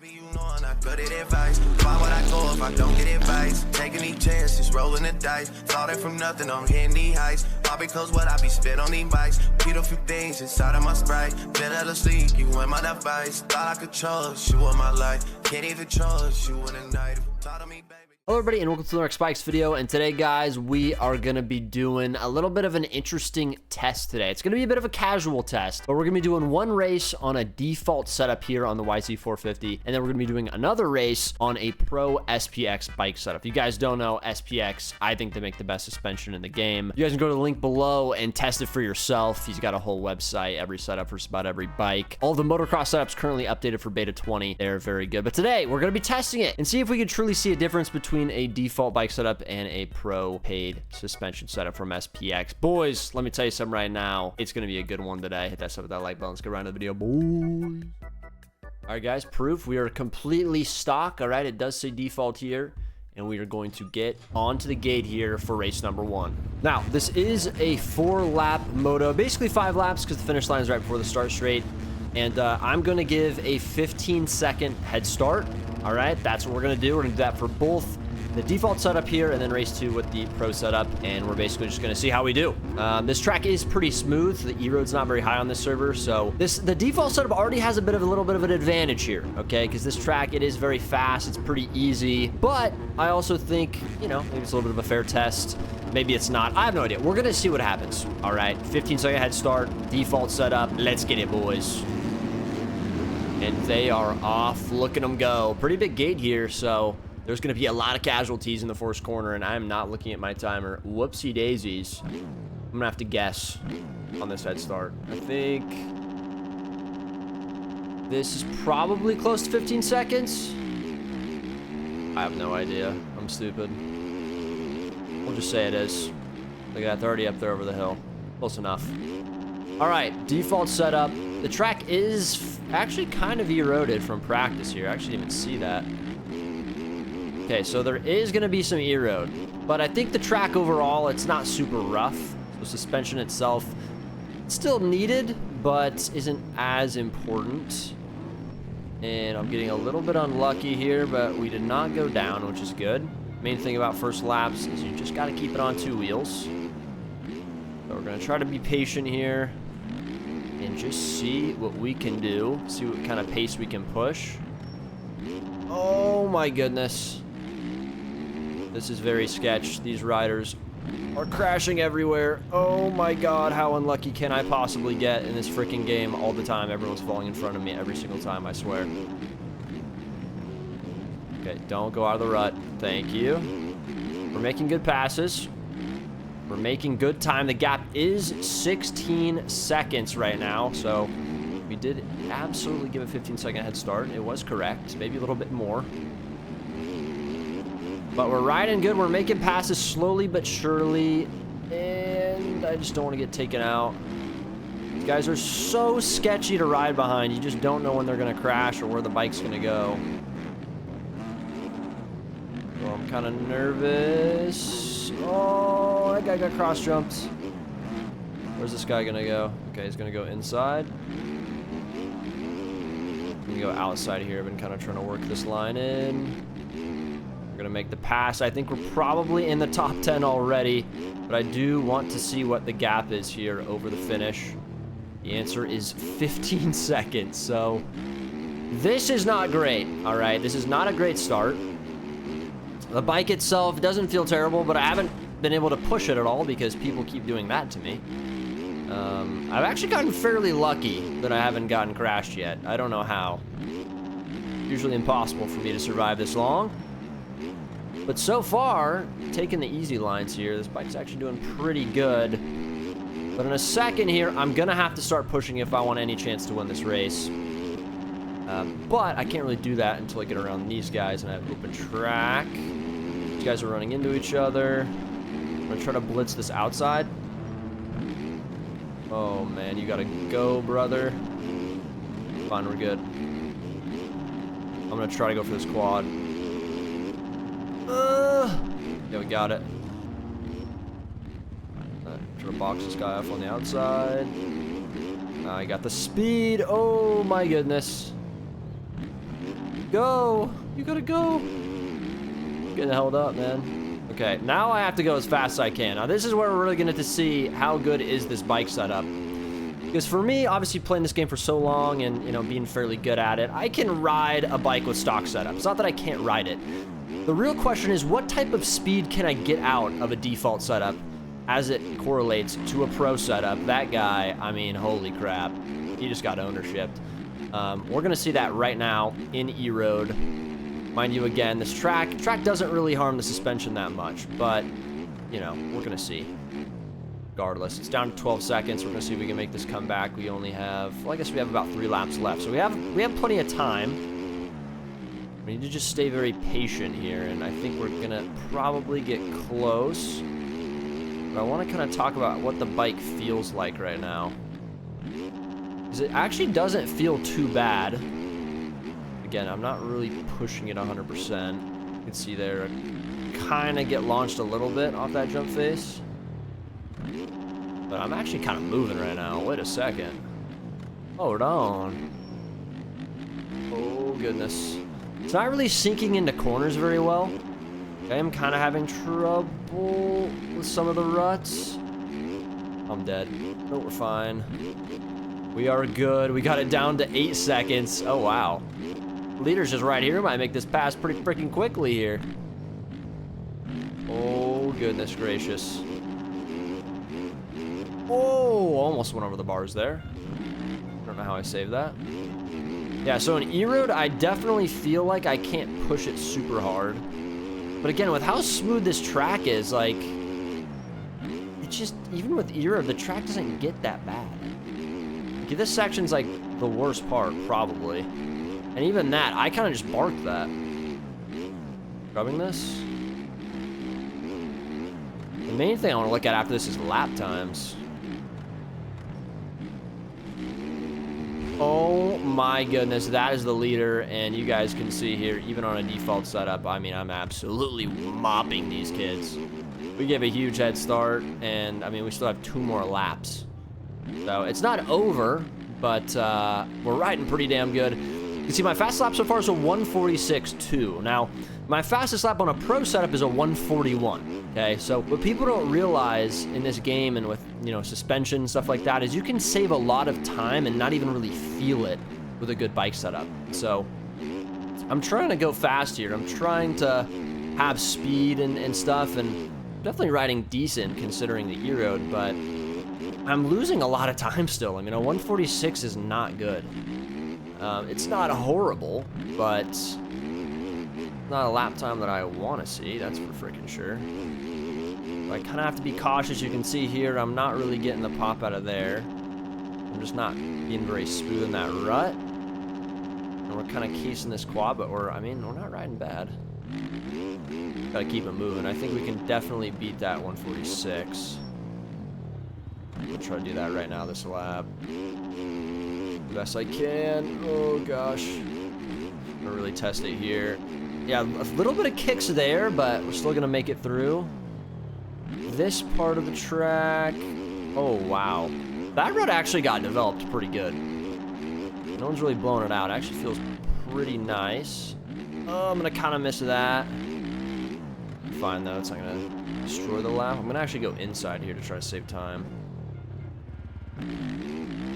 Baby, you know I'm not good at advice. Why would I go if I don't get advice? Taking these chances, rolling the dice. Thought it from nothing, I'm hitting these heights. All because what I be spit on these bikes. Repeat a few things inside of my sprite. Been out of sleep, you in my device. Thought I could trust you in my life. Can't even trust you in the night. Thought of me, baby. Hello everybody and welcome to the Nordic Spikes video, and today guys we are going to be doing a little bit of an interesting test today. It's going to be a bit of a casual test, but we're going to be doing one race on a default setup here on the YZ450, and then we're going to be doing another race on a Pro SPX bike setup. If you guys don't know SPX, I think they make the best suspension in the game. You guys can go to the link below and test it for yourself. He's got a whole website, every setup for just about every bike. All the motocross setups currently updated for beta 20. They're very good, but today we're going to be testing it and see if we can truly see a difference between a default bike setup and a pro paid suspension setup from SPX. Boys, let me tell you something right now. It's going to be a good one today. Hit that stuff with that like button. Let's get right into the video, boys. All right, guys, proof we are completely stock. All right, it does say default here, and we are going to get onto the gate here for race number 1. Now, this is a 4-lap moto, basically 5 laps because the finish line is right before the start straight. And I'm going to give a 15-second head start. All right, that's what we're going to do. We're going to do that for both the default setup here and then race 2 with the pro setup, and we're basically just going to see how we do. This track is pretty smooth. The E-road's not very high on this server, so the default setup already has a little bit of an advantage here, okay? Because this track, it is very fast. It's pretty easy, but I also think, you know, maybe it's a little bit of a fair test. Maybe it's not. I have no idea. We're going to see what happens. All right, 15-second head start, default setup. Let's get it, boys. And they are off. Look at them go. Pretty big gate here, so there's going to be a lot of casualties in the first corner, and I'm not looking at my timer. Whoopsie daisies. I'm going to have to guess on this head start. I think this is probably close to 15 seconds. I have no idea. I'm stupid. We'll just say it is. Look at that. They're already up there over the hill. Close enough. All right. Default setup. The track is actually kind of eroded from practice here. I actually didn't even see that. Okay, so there is going to be some erode, but I think the track overall, it's not super rough. The suspension itself, it's still needed, but isn't as important. And I'm getting a little bit unlucky here, but we did not go down, which is good. Main thing about first laps is you just got to keep it on 2 wheels. So we're going to try to be patient here and just see what we can do, see what kind of pace we can push. Oh my goodness. This is very sketch. These riders are crashing everywhere. Oh my god, how unlucky can I possibly get in this freaking game all the time? Everyone's falling in front of me every single time, I swear. Okay, don't go out of the rut. Thank you. We're making good passes. We're making good time. The gap is 16 seconds right now, so we did absolutely give a 15-second head start. It was correct. Maybe a little bit more. But we're riding good. We're making passes slowly but surely. And I just don't want to get taken out. These guys are so sketchy to ride behind. You just don't know when they're going to crash or where the bike's going to go. So I'm kind of nervous. Oh, that guy got cross-jumped. Where's this guy going to go? Okay, he's going to go inside. I'm going to go outside here. I've been kind of trying to work this line in. We're going to make the pass. I think we're probably in the top 10 already, but I do want to see what the gap is here over the finish. The answer is 15 seconds, so this is not great, all right? This is not a great start. The bike itself doesn't feel terrible, but I haven't been able to push it at all because people keep doing that to me. I've actually gotten fairly lucky that I haven't gotten crashed yet. I don't know how. Usually impossible for me to survive this long. But so far, taking the easy lines here, this bike's actually doing pretty good. But in a second here, I'm going to have to start pushing if I want any chance to win this race. But I can't really do that until I get around these guys and I have open track. These guys are running into each other. I'm going to try to blitz this outside. Oh, man, you got to go, brother. Fine, we're good. I'm going to try to go for this quad. Yeah, we got it. Try to box this guy off on the outside. I got the speed. Oh my goodness. Go. You gotta go. I'm getting held up, man. Okay, now I have to go as fast as I can. Now, this is where we're really going to see how good is this bike setup. Because for me, obviously playing this game for so long and, you know, being fairly good at it, I can ride a bike with stock setup. It's not that I can't ride it. The real question is, what type of speed can I get out of a default setup as it correlates to a pro setup? That guy, I mean, holy crap. He just got ownership. We're going to see that right now in E-Road. Mind you, again, this track doesn't really harm the suspension that much, but, you know, we're going to see. Regardless, it's down to 12 seconds. We're going to see if we can make this comeback. We only have, well, I guess we have about 3 laps left, so we have plenty of time. We need to just stay very patient here, and I think we're going to probably get close. But I want to kind of talk about what the bike feels like right now. Because it actually doesn't feel too bad. Again, I'm not really pushing it 100%. You can see there, kind of get launched a little bit off that jump face. But I'm actually kind of moving right now. Wait a second. Hold on. Oh, goodness. It's not really sinking into corners very well. I am kind of having trouble with some of the ruts. I'm dead. No, we're fine. We are good. We got it down to 8 seconds. Oh, wow. Leader's just right here. Might make this pass pretty freaking quickly here. Oh, goodness gracious. Oh, almost went over the bars there. I don't know how I saved that. Yeah, so in E-Road, I definitely feel like I can't push it super hard. But again, with how smooth this track is, like, it's just, even with E-Road, the track doesn't get that bad. Okay, this section's like the worst part, probably. And even that, I kind of just barked that. Rubbing this. The main thing I want to look at after this is lap times. Oh my goodness, that is the leader, and you guys can see here, even on a default setup, I mean, I'm absolutely mopping these kids. We gave a huge head start, and I mean, we still have 2 more laps. So it's not over, but we're riding pretty damn good. You can see my fastest lap so far is a 146.2. Now, my fastest lap on a pro setup is a 141. Okay, so what people don't realize in this game and with, you know, suspension and stuff like that is you can save a lot of time and not even really feel it with a good bike setup. So I'm trying to go fast here. I'm trying to have speed and stuff, and definitely riding decent considering the E-Road, but I'm losing a lot of time still. I mean, a 146 is not good. It's not horrible, but not a lap time that I want to see, that's for freaking sure. I kind of have to be cautious. You can see here, I'm not really getting the pop out of there. I'm just not being very smooth in that rut. And we're kind of casing this quad, but we're not riding bad. Gotta keep it moving. I think we can definitely beat that 146. I'll try to do that right now this lap. Best I can. Oh gosh. I'm gonna really test it here. Yeah, a little bit of kicks there, but we're still gonna make it through. This part of the track. Oh wow. That road actually got developed pretty good. No one's really blowing it out. It actually feels pretty nice. Oh, I'm gonna kind of miss that. Fine though, it's not gonna destroy the lap. I'm gonna actually go inside here to try to save time.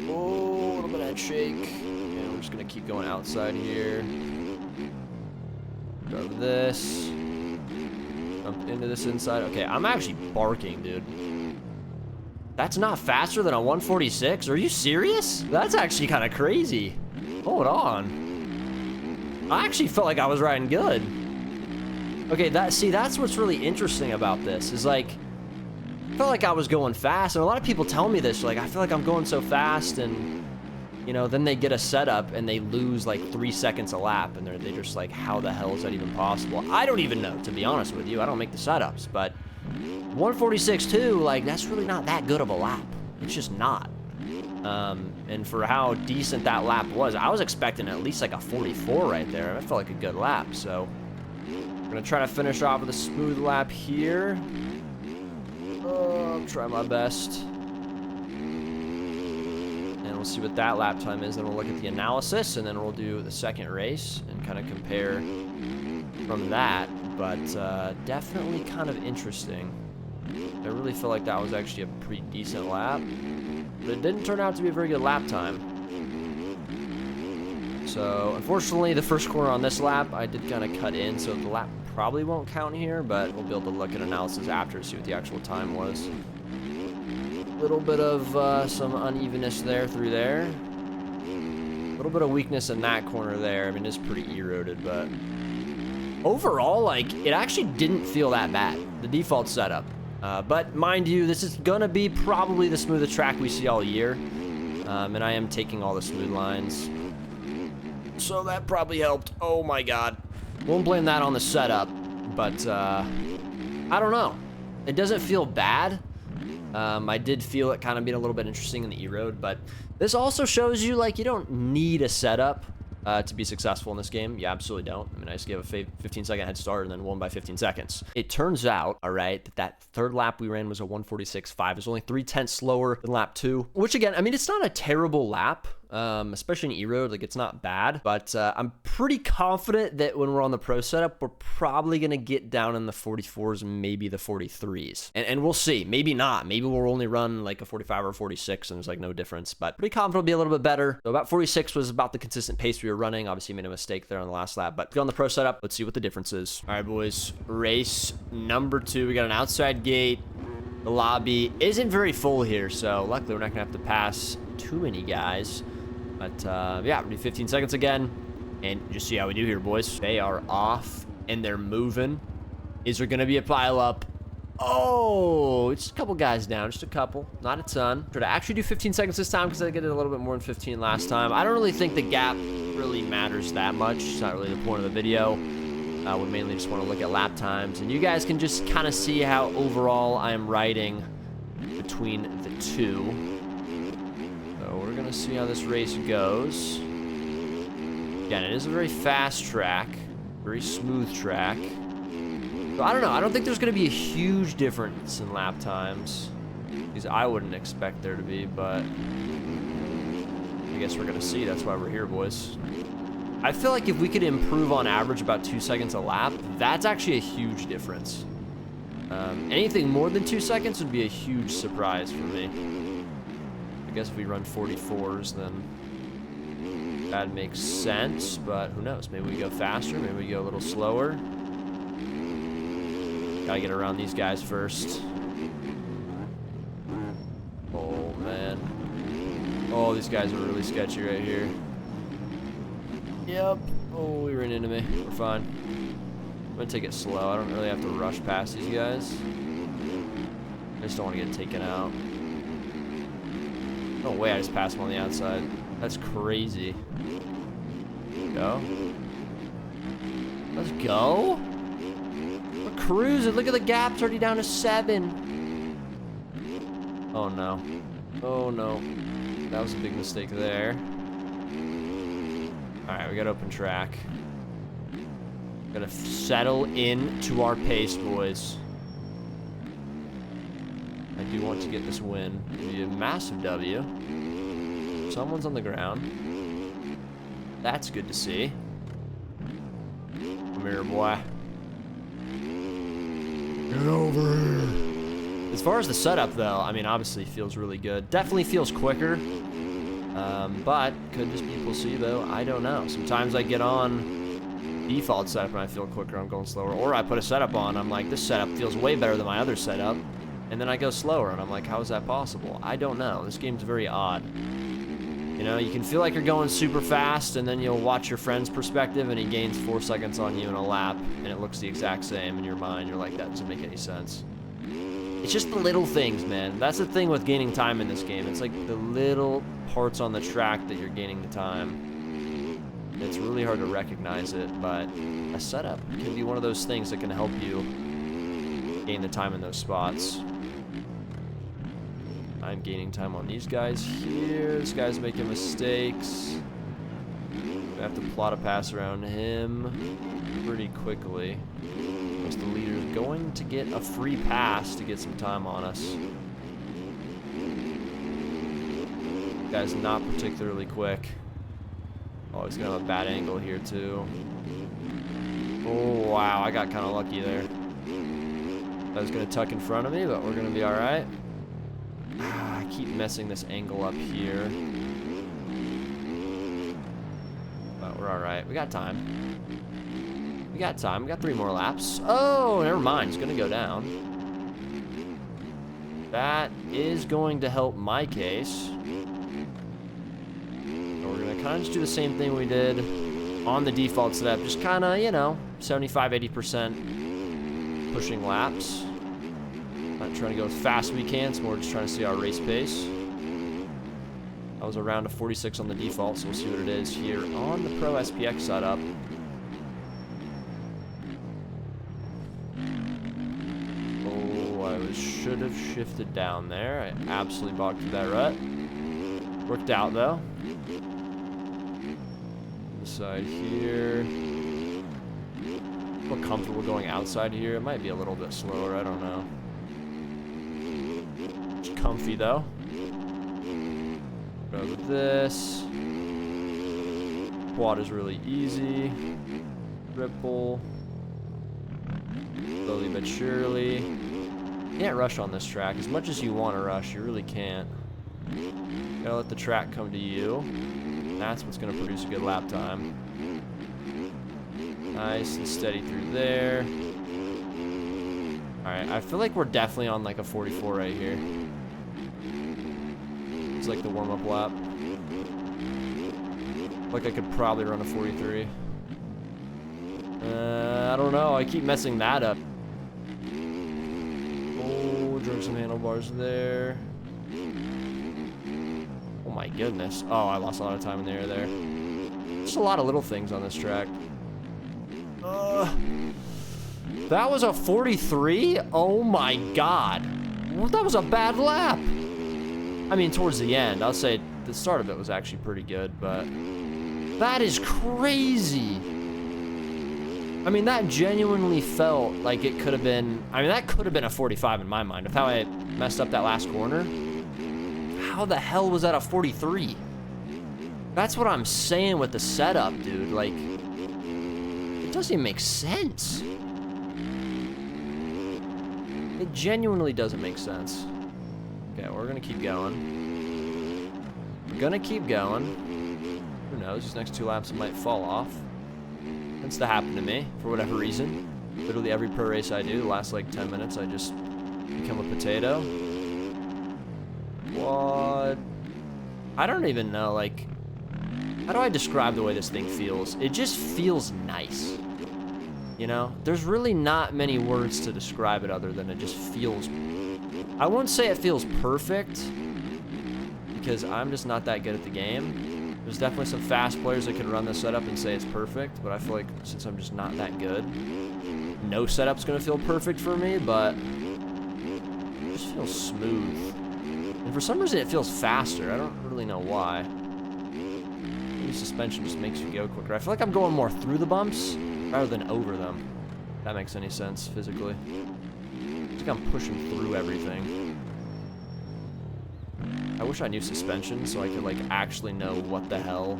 Oh, a little bit of head shake. And we're just gonna keep going outside here. Grab this. Jump into this inside. Okay, I'm actually barking, dude. That's not faster than a 146? Are you serious? That's actually kind of crazy. Hold on. I actually felt like I was riding good. Okay, that's what's really interesting about this, is like, I felt like I was going fast, and a lot of people tell me this, like, I feel like I'm going so fast, and, you know, then they get a setup, and they lose, like, 3 seconds a lap, and they're just like, how the hell is that even possible? I don't even know, to be honest with you. I don't make the setups, but 146.2, like, that's really not that good of a lap. It's just not. And for how decent that lap was, I was expecting at least, like, a 44 right there. That felt like a good lap, so I'm gonna try to finish off with a smooth lap here. I'll try my best. And we'll see what that lap time is. Then we'll look at the analysis, and then we'll do the second race and kind of compare from that. But definitely kind of interesting. I really feel like that was actually a pretty decent lap, but it didn't turn out to be a very good lap time. So unfortunately, the first corner on this lap, I did kind of cut in, so the lap probably won't count here, but we'll be able to look at analysis after to see what the actual time was. A little bit of some unevenness there through there. A little bit of weakness in that corner there. I mean, it's pretty eroded, but overall, like, it actually didn't feel that bad, the default setup. But mind you, this is gonna be probably the smoothest track we see all year. And I am taking all the smooth lines. So that probably helped. Oh my God. Won't blame that on the setup, but I don't know. It doesn't feel bad. I did feel it kind of being a little bit interesting in the E-Road, but this also shows you, like, you don't need a setup to be successful in this game. You absolutely don't. I mean, I just gave a 15-second head start and then won by 15 seconds. It turns out, all right, that third lap we ran was a 1:46.5. It was only 0.3 slower than lap 2, which again, I mean, it's not a terrible lap. Especially in E-Road, like, it's not bad, but I'm pretty confident that when we're on the pro setup, we're probably gonna get down in the 44s and maybe the 43s, and we'll see. Maybe not. Maybe we'll only run like a 45 or 46 and there's like no difference, but pretty confident it'll be a little bit better. So about 46 was about the consistent pace we were running. Obviously made a mistake there on the last lap, but on the pro setup, let's see what the difference is. All right, boys, race number 2. We got an outside gate. The lobby isn't very full here, so luckily we're not gonna have to pass too many guys. But yeah, we'll do 15 seconds again, and just see how we do here, boys. They are off, and they're moving. Is there going to be a pileup? Oh, it's a couple guys down, just a couple, not a ton. Try to actually do 15 seconds this time because I did a little bit more than 15 last time. I don't really think the gap really matters that much. It's not really the point of the video. We mainly just want to look at lap times, and you guys can just kind of see how overall I am riding between the two. We're gonna see how this race goes. Again, it is a very fast track, very smooth track. So I don't know. I don't think there's gonna be a huge difference in lap times, because I wouldn't expect there to be, but I guess we're gonna see. That's why we're here, boys. I feel like if we could improve on average about 2 seconds a lap, that's actually a huge difference. Anything more than 2 seconds would be a huge surprise for me. I guess if we run 44s, then that makes sense, but who knows? Maybe we go faster, maybe we go a little slower. Gotta get around these guys first. Oh, man. Oh, these guys are really sketchy right here. Yep. Oh, he ran into me. We're fine. I'm gonna take it slow. I don't really have to rush past these guys. I just don't want to get taken out. No way I just passed him on the outside. That's crazy. Go. Let's go. We're cruising. Look at the gap's already down to 7. Oh, no. Oh, no. That was a big mistake there. All right, we got open track. Gotta settle into our pace, boys. I do want to get this win. It'll be a massive W. Someone's on the ground. That's good to see. Come here, boy. Get over here. As far as the setup, though, I mean, obviously feels really good. Definitely feels quicker. But could just be placebo. I don't know. Sometimes I get on default setup and I feel quicker. I'm going slower. Or I put a setup on. I'm like, this setup feels way better than my other setup. And then I go slower, and I'm like, how is that possible? I don't know. This game's very odd. You know, you can feel like you're going super fast, and then you'll watch your friend's perspective, and he gains 4 seconds on you in a lap, and it looks the exact same in your mind. You're like, that doesn't make any sense. It's just the little things, man. That's the thing with gaining time in this game. It's like the little parts on the track that you're gaining the time. It's really hard to recognize it, but a setup can be one of those things that can help you gain the time in those spots. I'm gaining time on these guys here. This guy's making mistakes. I have to plot a pass around him pretty quickly. Because the leader's going to get a free pass to get some time on us. Guy's not particularly quick. Oh, he's gonna have a bad angle here too. Oh, wow, I got kind of lucky there. I was gonna tuck in front of me, but we're gonna be all right. I keep messing this angle up here. But we're all right. We got time. We got time. We got 3 more laps. Oh, never mind. He's gonna go down. That is going to help my case. So we're gonna kind of just do the same thing we did on the default setup. Just kind of, you know, 75, 80% pushing laps. Not trying to go as fast as we can. It's more just trying to see our race pace. I was around a 46 on the default, so we'll see what it is here on the Pro SPX setup. Oh, I should have shifted down there. I absolutely bogged through that rut. Worked out though. This side here. Feel comfortable going outside here. It might be a little bit slower. I don't know. It's comfy though. Go with this. Quad is really easy. Ripple. Slowly but surely. You can't rush on this track. As much as you want to rush, you really can't. Gotta let the track come to you. That's what's gonna produce a good lap time. Nice and steady through there. Alright, I feel like we're definitely on like a 44 right here. It's like the warm-up lap. Like I could probably run a 43. I don't know. I keep messing that up. Oh, drove some handlebars there. Oh my goodness. Oh, I lost a lot of time in the air there. Just a lot of little things on this track. That was a 43? Oh my god. Well, that was a bad lap. I mean, towards the end. I'll say the start of it was actually pretty good, but that is crazy. I mean, that genuinely felt like it could have been, I mean, that could have been a 45 in my mind. With how I messed up that last corner. How the hell was that a 43? That's what I'm saying with the setup, dude. Like, it doesn't even make sense. It genuinely doesn't make sense. Okay, we're gonna keep going. We're gonna keep going. Who knows, these next 2 laps it might fall off. Tends to happen to me, for whatever reason. Literally every pro race I do, the last like 10 minutes, I just become a potato. What? I don't even know, like, how do I describe the way this thing feels? It just feels nice. You know? There's really not many words to describe it other than it just feels... I won't say it feels perfect, because I'm just not that good at the game. There's definitely some fast players that could run this setup and say it's perfect, but I feel like since I'm just not that good, no setup's gonna feel perfect for me, but it just feels smooth. And for some reason it feels faster. I don't really know why. Maybe suspension just makes you go quicker. I feel like I'm going more through the bumps rather than over them. If that makes any sense physically. It's like I'm pushing through everything. I wish I knew suspension so I could like actually know what the hell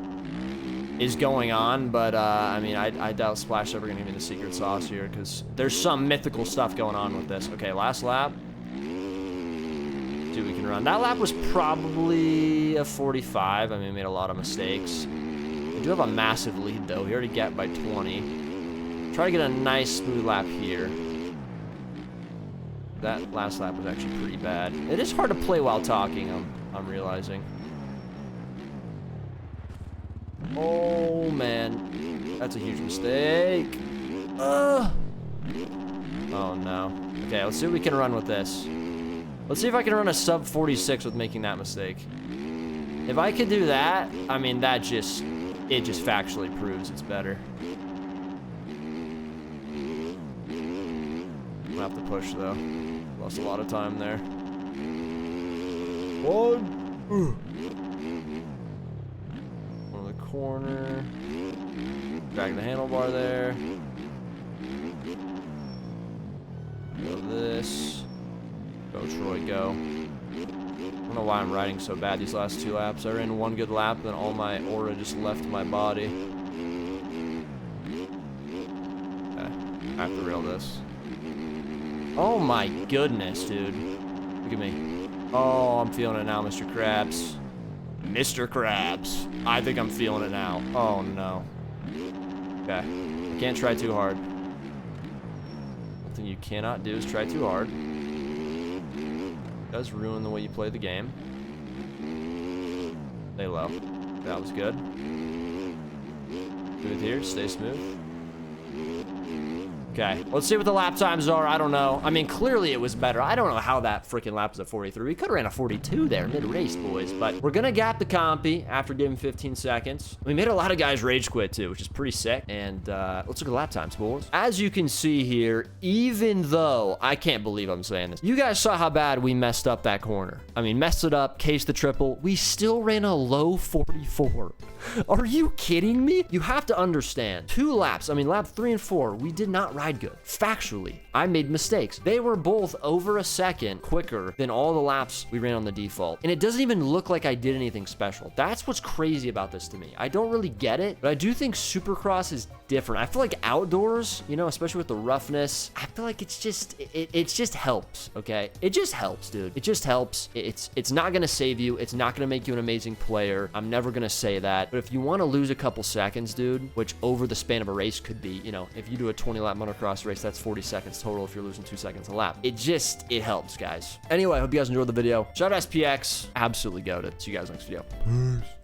is going on, but I mean, I doubt Splash ever gonna give me the secret sauce here because there's some mythical stuff going on with this. Okay, last lap. Dude, we can run. That lap was probably a 45. I mean, we made a lot of mistakes. We do have a massive lead though. We already get by 20. Try to get a nice smooth lap here. That last lap was actually pretty bad. It is hard to play while talking, I'm realizing. Oh, man. That's a huge mistake. Oh, no. Okay, let's see what we can run with this. Let's see if I can run a sub 46 with making that mistake. If I could do that, I mean, it just factually proves it's better. I'm gonna have to push, though. Lost a lot of time there. One of the corner. Drag the handlebar there. Go this. Go, Troy, go. don't know why I'm riding so bad these last 2 laps. I ran 1 good lap, then all my aura just left my body. Okay, I have to rail this. Oh my goodness, dude. Look at me. Oh, I'm feeling it now, Mr. Krabs. Mr. Krabs. I think I'm feeling it now. Oh no. Okay, I can't try too hard. One thing you cannot do is try too hard. It does ruin the way you play the game. Stay low. That was good. Smooth here, stay smooth. Okay, let's see what the lap times are. I don't know. I mean, clearly it was better. I don't know how that freaking lap was at 43. We could have ran a 42 there mid-race, boys. But we're going to gap the compy after giving 15 seconds. We made a lot of guys rage quit, too, which is pretty sick. And let's look at the lap times, boys. As you can see here, even though, I can't believe I'm saying this, you guys saw how bad we messed up that corner. I mean, messed it up, cased the triple. We still ran a low 44. Are you kidding me? You have to understand. 2 laps, I mean, lap 3 and 4, we did not ride good. Factually, I made mistakes. They were both over a second quicker than all the laps we ran on the default. And it doesn't even look like I did anything special. That's what's crazy about this to me. I don't really get it, but I do think Supercross is different. I feel like outdoors, you know, especially with the roughness, I feel like it's just, it just helps, okay? It just helps, dude. It just helps. It's not gonna save you. It's not gonna make you an amazing player. I'm never gonna say that. But if you want to lose a couple seconds, dude, which over the span of a race could be, you know, if you do a 20-lap motocross race, that's 40 seconds total if you're losing 2 seconds a lap. It helps, guys. Anyway, I hope you guys enjoyed the video. Shout out SPX. Absolutely goated. See you guys next video. Peace.